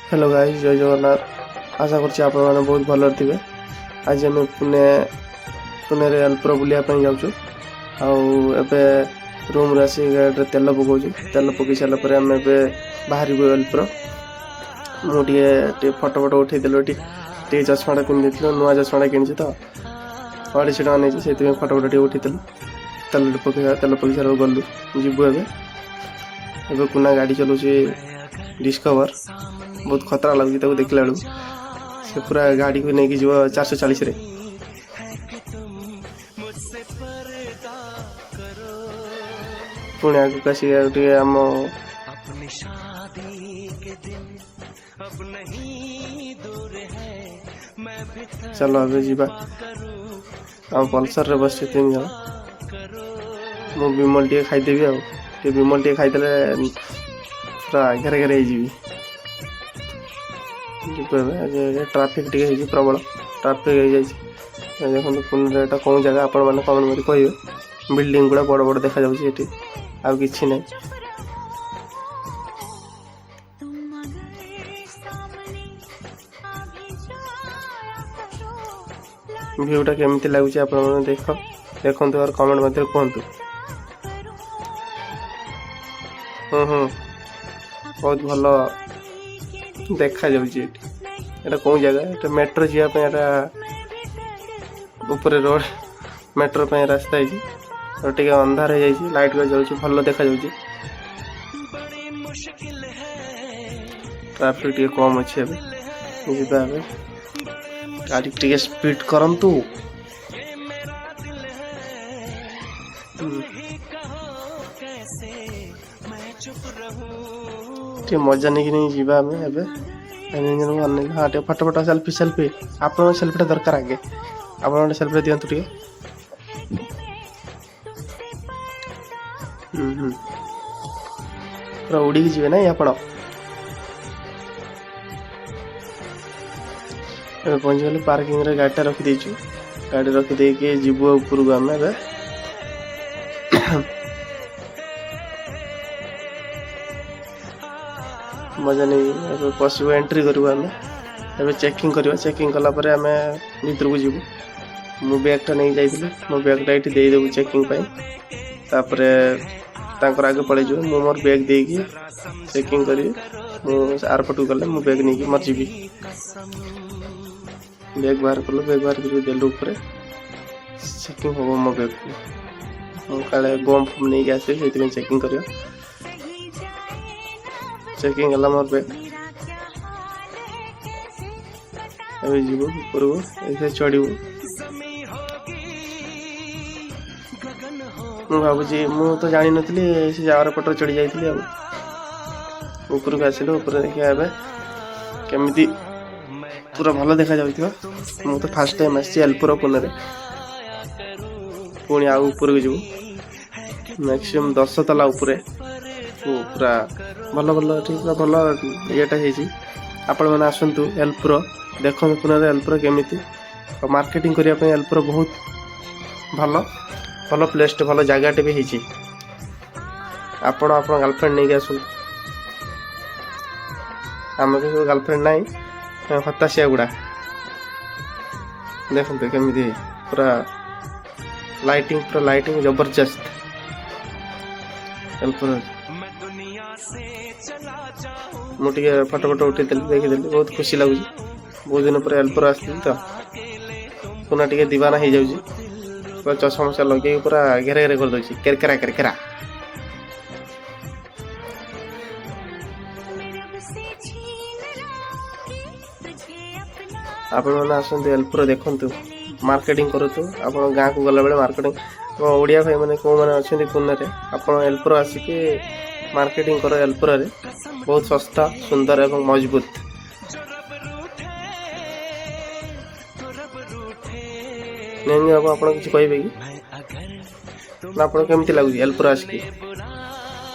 Hello guys, जय जगन्नाथ। आशा करछि आपण माने बहुत भल थिबे। आज हम पुणे रे अल्पुर बुलिया पई जाउछु। आउ एबे रूम रे आसी गाड़ी तेल पकाउछु। तेल पकई साला पर हम एबे बाहरी गो अल्पुर मु फोटो उठे देलो। चश्मा पिंधि देथिलो, नुआ चश्मा किनिछि तो 250 टका नै से फोटो उठे देलो। तेल पकई साला गलु जीवु। एबे कुना गाड़ी चलाउछि डिस्कवर। बहुत खतरा लगे देखला बेलू से पूरा गाड़ी को लेकिन जीव 440 रे। पुणे आगे आम चलो अबे जीवा। आम पल्सर रे बस 3 जन। मु विमल टे खाईदेवी। विमल टे खाईदेले पूरा घेरे घेरे जीवी। ट्राफिक टे प्रबल ट्राफिक देखो पुणे कौन जगह आपण मैंने कमेंट कर कहे। बिल्डिंग गुड़ा बड़ बड़ देखा जाऊँगी आउ कि ना। व्यूटा केमती लगुच देखो और कमेंट मध्य कहतु। बहुत भल देखा जाऊँगी। एटा कौन जगह एटा मेट्रो जावाई एटा ऊपर रोड मेट्रो पे रास्ता है। टे अंधार हो जाए लाइट जाऊँगी भल देखा जाऊँगी। ट्रैफिक टे कम अच्छे गाड़ी टे स्पीड करंतु। मजा नहीं नहीं जीवा हाँ फोटो फोटो सेल्फी आप सेल्फीटा दरकार। आगे आप सेल्फी दिंतु टे। पूरा उड़ी जी ना आप पहुंच गले। पार्किंग रे गाड़ीटा रखीदेचु। गाड़ी रखीदे जीवु ऊपर को आम मजा नहीं पशु एंट्री करूँ। आम ए चेकिंग करवा। चेकिंग कलापर आम भर को जीवु। मो बैगटा नहीं जाइए। मो बैगटा ये देदेबू चेकिंग तापर आगे पलि जाऊ। मो मोर बैग देकी चेकिंग करी आर पट को गले मो बैग नहीं मर जी। बैग बाहर कलु। बैग बाहर कर देलु ऊपर चेकिंग हम मो बैग को काले बम फम नहीं आसे से चेकिंग कर। चेकिंग गला मोर बैग अबे जीवो ऊपर को ऐसे चढ़ू। मु भावी मु तो जानी नी से जगार पटर चढ़ी जाइए। ऊपर को आसिलु। ऊपर देखिए ए केमी पूरा भल देखा जाऊँ। मु तो फास्ट टाइम आसी अल्पुर पुणे रे। पुणी आउ ऊपर को जीवु मैक्सिमम 10 तला ऊपर पूरा भल भल पूरा भल येटा आपण मैंने आसतु एल्पुर देखो। पुणे एल्पुर केमी मार्केटिंग करने एल्पुर बहुत भल भल प्लेस भल जगह भी होती। आपण आप गर्लफ्रेंड नहीं आस। आम तो गर्लफ्रेंड ना हताशिया गुड़ा देखते केमी पूरा लाइटिंग जबरदस्त। मुझे फोटो फोटो उठे देखीदे बहुत खुशी लगुच। बहुत दिन पर एल्पुर आसती तो पुना टे दीवाना हो जाऊँगी। पूरा चश्मा मशा लगे पूरा घेरे घेरे कर दूसरी केरकेरा केरकेरा। आप आसतु एल्पुर देखु मार्केटिंग करूँ। आप गाँव को गला बेले मार्केटिंग ओडिया भाई मैंने कौ मैंने अच्छा पुणे आप एल्पुर आसिक मार्केटिंग कर। एल्पुर रे बहुत सस्ता सुंदर एवं मजबूत। नहीं बाबू आप कहे कि ना आप केमती लगुच एल्पुर आसिक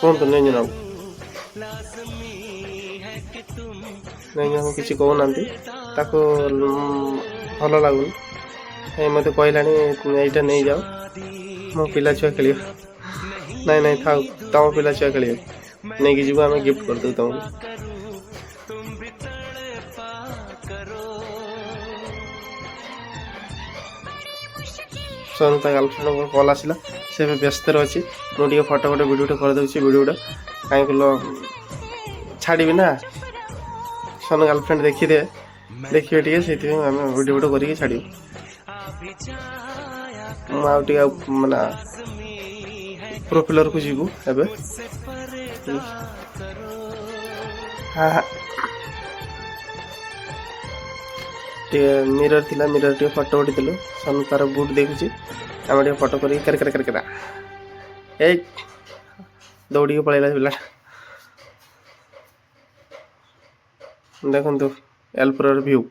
कहतु। नहीं बाबू नहीं हम किसी कहना भल लगुनि। मत कहला यहीटा नहीं जाओ मो पिला छुआ खेल। नहीं नहीं था तुम पिला छुआ खेल नहीं कि आम गिफ्ट कर दो तुमको। सोनू ता गर्लफ्रेंड कॉल आसला से व्यस्त अच्छी मुझे फटो गोटे वीडियो करदे वीडियो कहीं छाड़ी ना सोनू गर्लफ्रेंड देखिदे देखिए टे से वीडियो करके छाड़ माना प्रोफिलर को जीवु एबे हाँ मिरर थिला मिरर टे फोटो उठिलु सन तार बुट देखुची आम टे फोटो कर कर कर कर ए दौड़ी के पळैला पिला देखंतु एल्प्रोर व्यू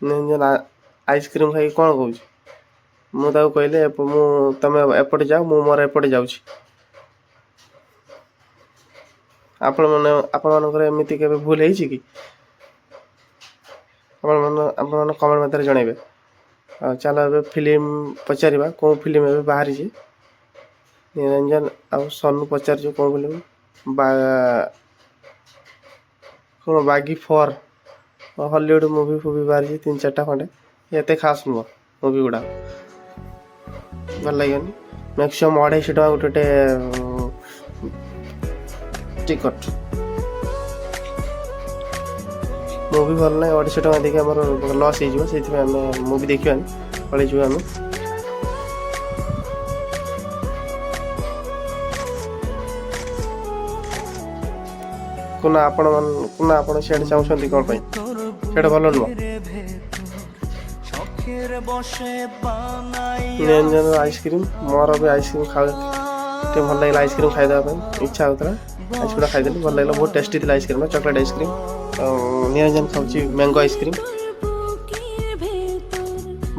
निरंजन आइसक्रीम खाई कौन कहूँ मुझे कहले तुम एपटे जाओ मु मोर एपटे जाऊँ आपण मानकर एमती के भूल है कि आपण कमेंट मत जनइबे चलो ए फिल्म पचार कौन फिल्म ए बाहरी निरंजन आ सनु पचार कौन फिल्म कौन बागी 4 हॉलीवुड मूवी फूवी बाहरी 3-4 खंडे ये खास नुह मूवी गुड़ा भल लगे मैक्सीम 250 टका गोटे टिकट मूवी भल ना 250 टका देखिए आम लस हो मूवी देखा पलैजु आम कुना आपण सियाड़े चाहते कौन सीटा भल नुह निरंजन आइसक्रीम मोर भी आइसक्रीम खा भल लगे आइसक्रीम खाईदेवा इच्छा होता आइसक्रीम खाईदे भल लगे बहुत टेस्टी थी आइसक्रीम चॉकलेट आइसक्रीम निरंजन खाऊँ मैंगो आइसक्रीम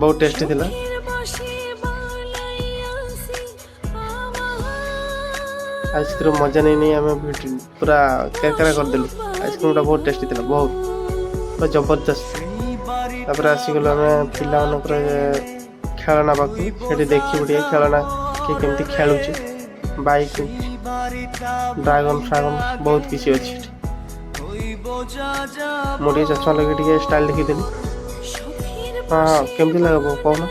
बहुत टेस्टी थी आइसक्रीम मजा नहीं आम पूरा केरकेरा करदेलु आइसक्रीम बहुत टेस्टी थी बहुत जबरदस्त तापर आसीगल आम पिला खेलना पाक देखी खेलना किए केमती खेलुचे बाइक ड्रैगन फ्रागन बहुत किसी अच्छी मुझे चश्मा लगे स्टाइल देखीदेली हाँ केमती लगे कहना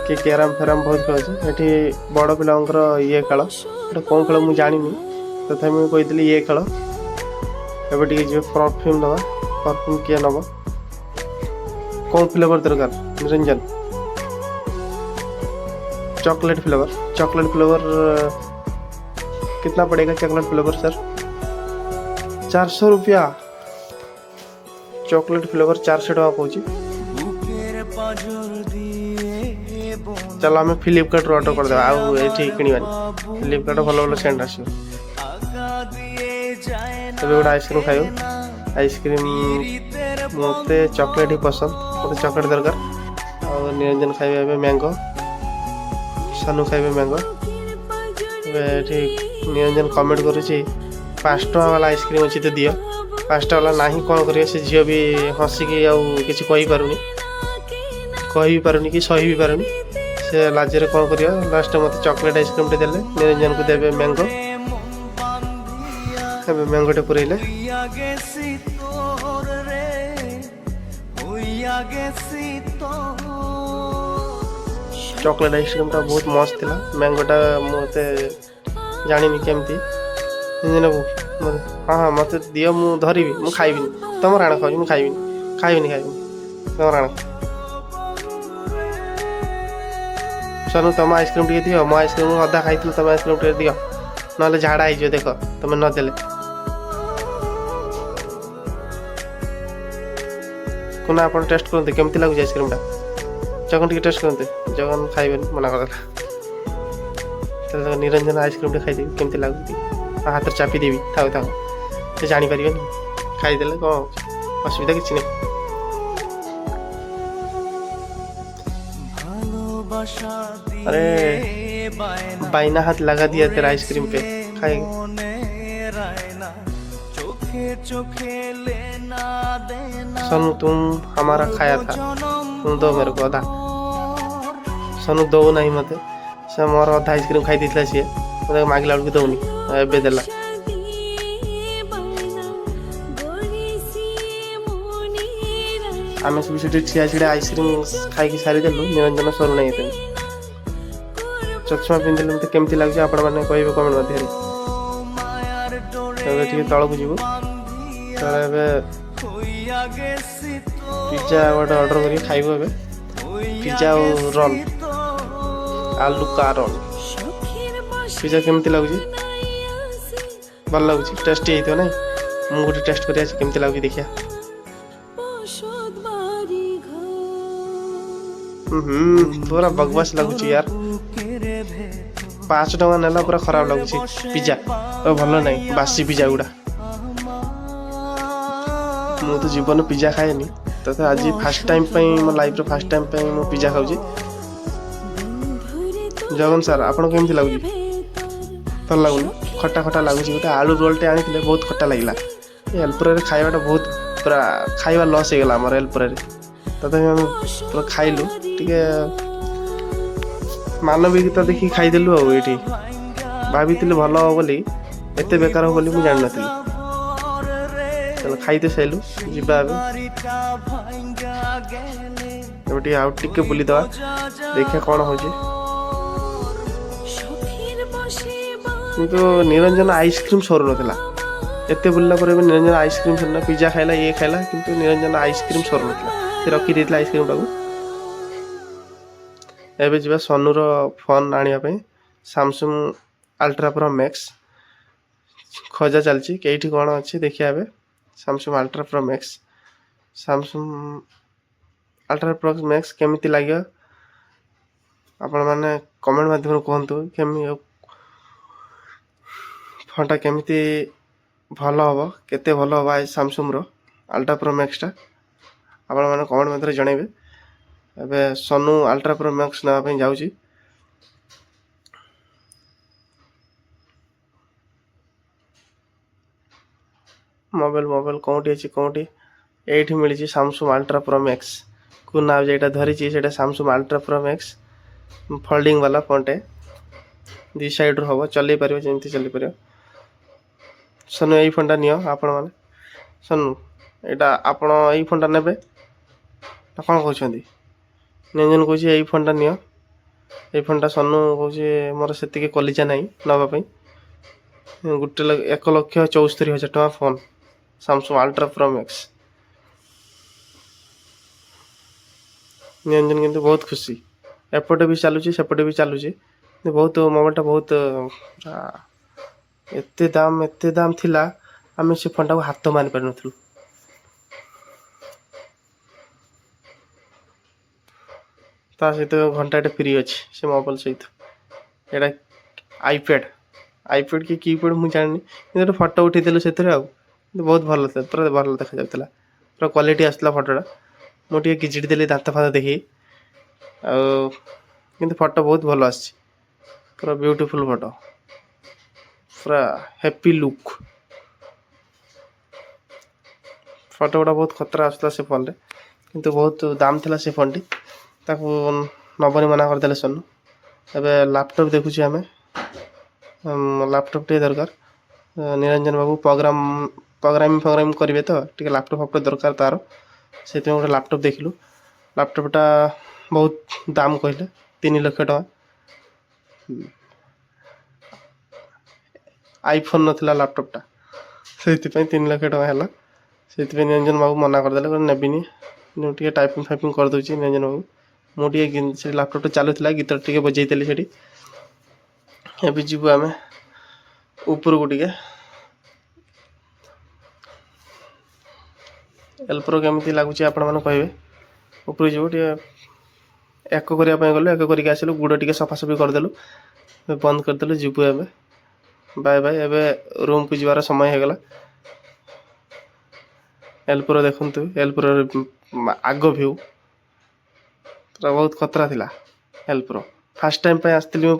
कि कैरम फेराम बहुत खेल ये बड़ पिला ये खेल कौन खेल मुझे जानी तथा मुझे कही ये खेल एबे जी परफ्यूम दवा परफ्यूम किए नब कौन फ्लेवर दरकार निरंजन चॉकलेट फ्लेवर कितना पड़ेगा चॉकलेट फ्लेवर सर 400 रुपया चॉकलेट फ्लेवर 400 टका कहूँ चलो आम फ्लिपकार्ट ऑर्डर करदे आठी किणवानी फ्लिपकार्ट भल भल सेंट आस गोटे आइसक्रीम खाइब आइसक्रीम मत चॉकलेट ही पसंद मत चॉकलेट दरकार और निरंजन खाइबे मैंगो सानू खाइबे मैंगो निरंजन कमेंट करुच्ची 5 टका वाला आइसक्रीम अच्छी तो दियो 5 टका वाला ना कौन कर झील भी हसिकी किसी कही पारुनी कि सही भी पारुनी से लाजरे कौन कर लास्ट मत चॉकलेट आइसक्रीम टे देले निरंजन को देवे मैंगो मैंगो टे पुरैले चॉकलेट आइसक्रीम टा बहुत मस्त थिला मैंगोटा मत जानी केमती हाँ हाँ मत दियो मु धरबी मु खाइबी तुम राण खाऊ मुझे खाइबी तुम राण सनु तुम आइसक्रीम टे दियो मो आइसक्रीम अधा खाई तुम आइसक्रीम टे दियो ना झाड़ा हो देख तुम नदेले कुना आप टेस्ट करते केमती लगुच आइसक्रीम टा जगन टे टेस्ट करते जगन खाइबे मना कर निरंजन आइसक्रीम टे खाईदेवी केमती लगुच हाथ चापी देवी थाओ थाओ से जानी पारे खाईदे कौन असुविधा किसी नहीं अरे बाइना हाथ लगा दिया तेरा आइसक्रीम पे खाएगा सनु तुम हमारा खाया था तुम दो मेरे को आधा सनु दो नहीं मत से मोर अधा आइसक्रीम खाई देता सी मत मांगला बेलू दौनी एबे देला ଆମେ ସବୁ ସେଠି ଠିଆ ଛିଡ଼ା ଆଇସ୍କ୍ରିମ୍ ଖାଇକି ସାରିଦେଲୁ। ନିରଞ୍ଜନ ସରୁନାହିଁ ଏତେ। ଚଷମା ପିନ୍ଧିଲେ ମୋତେ କେମିତି ଲାଗୁଛି ଆପଣମାନେ କହିବେ କମେଣ୍ଟ ମଧ୍ୟରେ। ଏବେ ଟିକେ ତଳକୁ ଯିବୁ। ତଳେ ଏବେ ପିଜ୍ଜା ଗୋଟେ ଅର୍ଡ଼ର କରିକି ଖାଇବୁ। ଏବେ ପିଜ୍ଜା ଆଉ ରୋଲ୍, ଆଲୁ କା ରୋଲ୍। ପିଜ୍ଜା କେମିତି ଲାଗୁଛି? ଭଲ ଲାଗୁଛି, ଟେଷ୍ଟି ହେଇଥିବ ନାଇଁ? ମୁଁ ଗୋଟେ ଟେଷ୍ଟ କରି ଆସି କେମିତି ଲାଗୁଛି ଦେଖିଆ। ପୁରା ବକବାସ୍ ଲାଗୁଛି ୟାର। 5 ଟଙ୍କା ନେଲା, ପୁରା ଖରାପ ଲାଗୁଛି ପିଜ୍ଜା। ଭଲ ନାହିଁ, ବାସି ପିଜ୍ଜା ଗୁଡ଼ା। ମୁଁ ତ ଜୀବନ ପିଜ୍ଜା ଖାଏନି, ତଥାପି ଆଜି ଫାର୍ଷ୍ଟ ଟାଇମ୍ ପାଇଁ ମୋ ଲାଇଫ୍ର ଫାର୍ଷ୍ଟ ଟାଇମ୍ ପାଇଁ ମୁଁ ପିଜ୍ଜା ଖାଉଛି। ଜଗନ ସାର୍ ଆପଣ କେମିତି ଲାଗୁଛି? ଭଲ ଲାଗୁନି, ଖଟା ଖଟା ଲାଗୁଛି। ଗୋଟେ ଆଳୁ ରୋଲ୍ଟେ ଆଣିଥିଲେ, ବହୁତ ଖଟା ଲାଗିଲା। ଏଲ୍ପୁରରେ ଖାଇବାଟା ବହୁତ ପୁରା ଖାଇବା ଲସ୍ ହେଇଗଲା ଆମର ଏଲ୍ପୁରରେ। ତଥାପି ଆମେ ପୁରା ଖାଇଲୁ, ଟିକେ ମାନବିକତା ଦେଖିକି ଖାଇଦେଲୁ ଆଉ। ଏଇଠି ଭାବିଥିଲି ଭଲ ହବ ବୋଲି, ଏତେ ବେକାର ହବ ବୋଲି ମୁଁ ଜାଣିନଥିଲି। ଚାଲ ଖାଇତେ ସାଇଲୁ, ଯିବା ଏବେ ଟିକେ ଆଉ ଟିକେ ବୁଲିଦେବା, ଦେଖିବା କ'ଣ ହେଉଛି। କିନ୍ତୁ ନିରଞ୍ଜନ ଆଇସ୍କ୍ରିମ୍ ସରୁନଥିଲା। ଏତେ ବୁଲିଲା ପରେ ବି ନିରଞ୍ଜନ ଆଇସ୍କ୍ରିମ୍ ସରୁନା। ପିଜ୍ଜା ଖାଇଲା, ଇଏ ଖାଇଲା, କିନ୍ତୁ ନିରଞ୍ଜନ ଆଇସ୍କ୍ରିମ୍ ସରୁନଥିଲା। ସେ ରଖିଦେଇଥିଲା ଆଇସ୍କ୍ରିମ୍ଟାକୁ। ଏବେ ଯିବା ସନୁର ଫୋନ୍ ଆଣିବା ପାଇଁ। ସାମସଙ୍ଗ ଅଲ୍ଟ୍ରା ପ୍ରୋ ମ୍ୟାକ୍ସ ଖୋଜା ଚାଲିଛି, କେଇଠି କ'ଣ ଅଛି ଦେଖିବା। ଏବେ Samsung ultra pro Max, Samsung ultra pro Max କେମିତି ଲାଗିବ ଆପଣମାନେ କମେଣ୍ଟ ମାଧ୍ୟମରେ କୁହନ୍ତୁ। ଫୋନ୍ଟା କେମିତି ଭଲ ହେବ, କେତେ ଭଲ ହେବ ସାମସଙ୍ଗର ଅଲ୍ଟ୍ରା ପ୍ରୋ ମ୍ୟାକ୍ସଟା ଆପଣମାନେ କମେଣ୍ଟ ମଧ୍ୟରେ ଜଣାଇବେ। ଏବେ ସନୁ ଅଲ୍ଟ୍ରା ପ୍ରୋ ମ୍ୟାକ୍ସ ନେବା ପାଇଁ ଯାଉଛି। ମୋବାଇଲ କେଉଁଠି ଅଛି, କେଉଁଠି? ଏଇଠି ମିଳିଛି ସାମସଙ୍ଗ ଅଲ୍ଟ୍ରା ପ୍ରୋ ମ୍ୟାକ୍ସ। କେଉଁ ନାଁ ଯେଇଟା ଧରିଛି ସେଇଟା Samsung ultra pro Max. Folding ବାଲା ଫୋନ୍ଟେ, ଦୁଇ ସାଇଡ଼୍ରୁ ହେବ, ଚଲେଇ ପାରିବ, ଯେମିତି ଚଲେଇ ପାରିବ। ସନୁ ଏଇ ଫୋନ୍ଟା ନିଅ ଆପଣମାନେ। ସନୁ ଏଇଟା ଆପଣ ଏଇ ଫୋନ୍ଟା ନେବେ ନା କ'ଣ କହୁଛନ୍ତି? ନିରଞ୍ଜନ କହୁଛି ଏଇ ଫୋନ୍ଟା ନିଅ। ଏଇ ଫୋନ୍ଟା ସନୁ କହୁଛି ମୋର ସେତିକି କଲିଜା ନାହିଁ ନେବା ପାଇଁ। 1,64,000 ଟଙ୍କା phone, Samsung ultra pro Max. Niranjan କିନ୍ତୁ ବହୁତ ଖୁସି। ଏପଟେ ବି ଚାଲୁଛି, ସେପଟେ ବି ଚାଲୁଛି। ବହୁତ ମୋବାଇଲଟା ବହୁତ ଏତେ ଦାମ ଥିଲା, ଆମେ ସେ ଫୋନ୍ଟାକୁ ହାତ ମାରି ପାରିନଥିଲୁ। ତା ସହିତ ଘଣ୍ଟାଟେ ଫ୍ରି ଅଛି ସେ ମୋବାଇଲ ସହିତ। ଏଇଟା ଆଇପ୍ୟାଡ୍ କି କିପ୍ୟାଡ୍ ମୁଁ ଜାଣିନି, କିନ୍ତୁ ଗୋଟେ ଫଟୋ ଉଠେଇଦେଲୁ ସେଥିରେ ଆଉ। କିନ୍ତୁ ବହୁତ ଭଲ ଥିଲା, ପୁରା ଭଲ ଦେଖାଯାଉଥିଲା, ପୁରା କ୍ୱାଲିଟି ଆସିଥିଲା ଫଟୋଟା। ମୁଁ ଟିକେ କିଚିଡ଼ି ଦେଲି ଦାନ୍ତ ଫାନ୍ତ ଦେଖି, ଆଉ କିନ୍ତୁ ଫଟୋ ବହୁତ ଭଲ ଆସିଛି, ପୁରା ବିୟୁଟିଫୁଲ୍ ଫଟୋ, ପୁରା ହ୍ୟାପି ଲୁକ୍। ଫଟୋ ଗୁଡ଼ା ବହୁତ ଖତରା ଆସୁଥିଲା ସେ ଫୋନ୍ରେ, କିନ୍ତୁ ବହୁତ ଦାମ ଥିଲା ସେ ଫୋନ୍ଟି। ତାକୁ ନବନି ମନା କରିଦେଲେ ସନୁ। ଏବେ ଲ୍ୟାପଟପ୍ ଦେଖୁଛି ଆମେ, ଲ୍ୟାପଟପ୍ ଟିକେ ଦରକାର। ନିରଞ୍ଜନ ବାବୁ ପ୍ରୋଗ୍ରାମିଂ କରିବେ ତ, ଟିକେ ଲ୍ୟାପଟପ୍ ଦରକାର ତା'ର। ସେଥିପାଇଁ ଗୋଟେ ଲ୍ୟାପଟପ୍ ଦେଖିଲୁ। ଲ୍ୟାପଟପ୍ଟା ବହୁତ ଦାମ କହିଲେ, 3 ଲକ୍ଷ ଟଙ୍କା। ଆଇଫୋନ୍ ନଥିଲା ଲ୍ୟାପଟପ୍ଟା, ସେଇଥିପାଇଁ 3 ଲକ୍ଷ ଟଙ୍କା ହେଲା। ସେଥିପାଇଁ ନିରଞ୍ଜନ ବାବୁ ମନା କରିଦେଲେ, ନେବିନି। ମୁଁ ଟିକେ ଟାଇପିଂ ଫାଇପିଂ କରିଦେଉଛି ନିରଞ୍ଜନ ବାବୁ। ମୁଁ ଟିକେ ସେ ଲ୍ୟାପଟପ୍ଟା ଚାଲୁଥିଲା, ଗୀତ ଟିକେ ବଜେଇଥିଲି ସେଠି। ଏବେ ଯିବୁ ଆମେ ଉପରକୁ ଟିକେ। ଏଲ୍ପ୍ରୋ କେମିତି ଲାଗୁଛି ଆପଣମାନେ କହିବେ। ଉପରକୁ ଯିବୁ, ଟିକେ ଏକ କରିବା ପାଇଁ ଗଲୁ, ଏକ କରିକି ଆସିଲୁ। ଗୁଡ଼ ଟିକେ ସଫାସଫି କରିଦେଲୁ, ବନ୍ଦ କରିଦେଲୁ। ଯିବୁ ଏବେ, ବାଏ ବାଏ। ଏବେ ରୁମ୍କୁ ଯିବାର ସମୟ ହେଇଗଲା। ଏଲ୍ପ୍ରୋ ଦେଖନ୍ତୁ, ଏଲ୍ପ୍ରୋର ଆଗ ଭିଉ ପୁରା ବହୁତ ଖତରା ଥିଲା। ଏଲ୍ପ୍ରୋ ଫାର୍ଷ୍ଟ ଟାଇମ୍ ପାଇଁ ଆସିଥିଲି ମୁଁ।